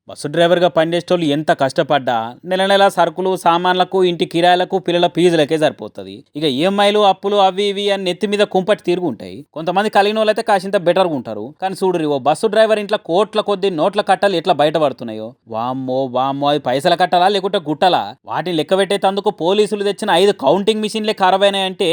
Bus డ్రైవర్గా పనిచేసేటోళ్ళు ఎంత కష్టపడ్డా నెల నెల సరుకులు సామాన్లకు ఇంటి కిరాయిలకు పిల్లల ఫీజులకే సరిపోతుంది. ఇక ఈఎంఐలు అప్పులు అవి ఇవి అని నెత్తి మీద కుంపటి తిరుగుంటాయి. కొంతమంది కలిగిన వాళ్ళైతే కాసింత బెటర్గా ఉంటారు. కానీ చూడు ఓ బస్సు డ్రైవర్ ఇంట్లో కోట్ల కొద్ది నోట్ల కట్టలు ఎట్లా బయటపడుతున్నాయో. వామ్మో వామ్మో, అది పైసల కట్టాలా లేకుంటే గుట్టలా? వాటిని లెక్క పెట్టేందుకు పోలీసులు తెచ్చిన 5 కౌంటింగ్ మిషన్లే ఖరాబైనాయంటే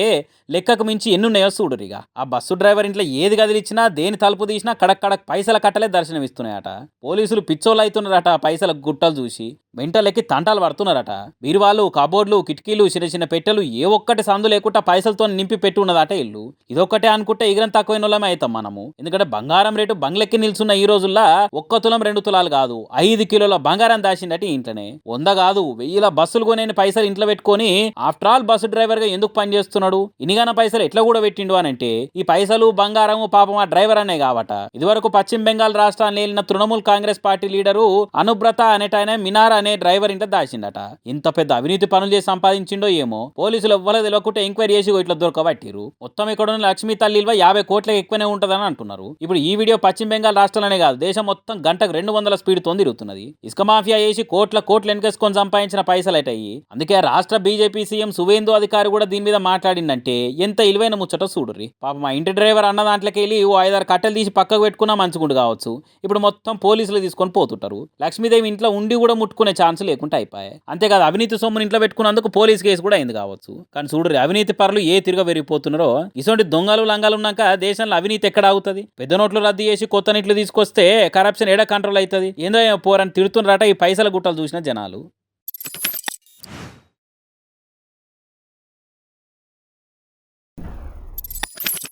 లెక్కకు మించి ఎన్నున్నాయో చూడు. ఇక ఆ బస్సు డ్రైవర్ ఇంట్లో ఏది కదిలిచ్చినా దేని తలుపు తీసినా కడక్ కడక్ పైసల కట్టలే దర్శనమిస్తున్నాయట. పోలీసులు పిచ్చోళ్ళు అవుతున్నారట పైసల గుట్టలు చూసి. మెంటలెక్కి తంటాలు పడుతున్నారట. బీరువాళ్ళు, కబోర్డులు, కిటికీలు, చిన్న చిన్న పెట్టెలు ఏ ఒక్కటి సందు లేకుండా పైసలతో నింపి పెట్టి ఉన్నదట ఇల్లు. ఇదొక్కటే అనుకుంటే ఎగిరం తక్కువైన వాళ్ళమే అవుతాం మనము. ఎందుకంటే బంగారం రేటు బంగ్లెక్కి నిల్చున్న ఈ రోజుల్లో 1 తులం 2 తులాలు కాదు, 5 కిలోల బంగారం దాచిందట ఇంట్లోనే. 100 కాదు 1000 బస్సులు కొనే పైసలు ఇంట్లో పెట్టుకొని ఆఫ్టర్ ఆల్ బస్సు డ్రైవర్ గా ఎందుకు పని చేస్తున్నాడు, ఇనిగాన పైసలు ఎట్లా కూడా పెట్టిండు అని అంటే ఈ పైసలు బంగారము పాపం ఆ డ్రైవర్ అనే కావట. ఇదివరకు పశ్చిమ బెంగాల్ రాష్ట్రాన్ని ఏలిన తృణమూల్ కాంగ్రెస్ పార్టీ లీడరు అనుబ్రత అనేటైన మినార్ అనే డ్రైవర్ ఇంట దాచిండట. ఇంత పెద్ద అవినీతి పనులు చేసి సంపాదించిండో ఏమో. పోలీసులు ఎవ్వరూ తెలియకుంటే ఎంక్వైరీ చేసి ఇట్లా దొరకబట్టిరు. మొత్తం ఇక్కడ ఉన్న లక్ష్మీ తల్లి 50 కోట్లకు ఎక్కువనే ఉంటదని అంటున్నారు. ఇప్పుడు ఈ వీడియో పశ్చిమ బెంగాల్ రాష్ట్రంలోనే కాదు, దేశం మొత్తం గంటకు 200 స్పీడ్ తో తిరుగుతున్నది. ఇసుక మాఫియా చేసి కోట్ల కోట్లు వెనకేసుకొని సంపాదించిన పైసలటయి. అందుకే రాష్ట్ర బీజేపీ సీఎం సువేందు అధికారి కూడా దీని మీద మాట్లాడిందంటే ఎంత ఇలువైన ముచ్చట చూడుర్రి. పాప మా ఇంటి డ్రైవర్ అన్న దాంట్లోకి వెళ్ళి ఓ 5-6 కట్టెలు తీసి పక్కకు పెట్టుకున్నా మంచిగుండు కావచ్చు. ఇప్పుడు మొత్తం పోలీసులు తీసుకొని పోతుంటారు. లక్ష్మీదేవి ఇంట్లో ఉండి కూడా ముట్టుకునే ఛాన్స్ లేకుండా అయిపోయాయి. అంతేకాదు అవినీతి సొమ్ముని ఇంట్లో పెట్టుకున్నందుకు పోలీస్ కేసు కూడా అయింది కావచ్చు. కానీ చూడరు అవినీతి పరులు ఏ తిరగ పెరిగిపోతున్నారో. ఇటువంటి దొంగలు లంగాలు ఉన్నాక దేశంలో అవినీతి ఎక్కడ ఆగుతుంది? పెద్ద నోట్లు రద్దు చేసి కొత్త నోట్లు తీసుకొస్తే కరప్షన్ ఎడ కంట్రోల్ అవుతుంది? ఏందో పోరని తిడుతున్నారట ఈ పైసల గుట్టలు చూసిన జనాలు.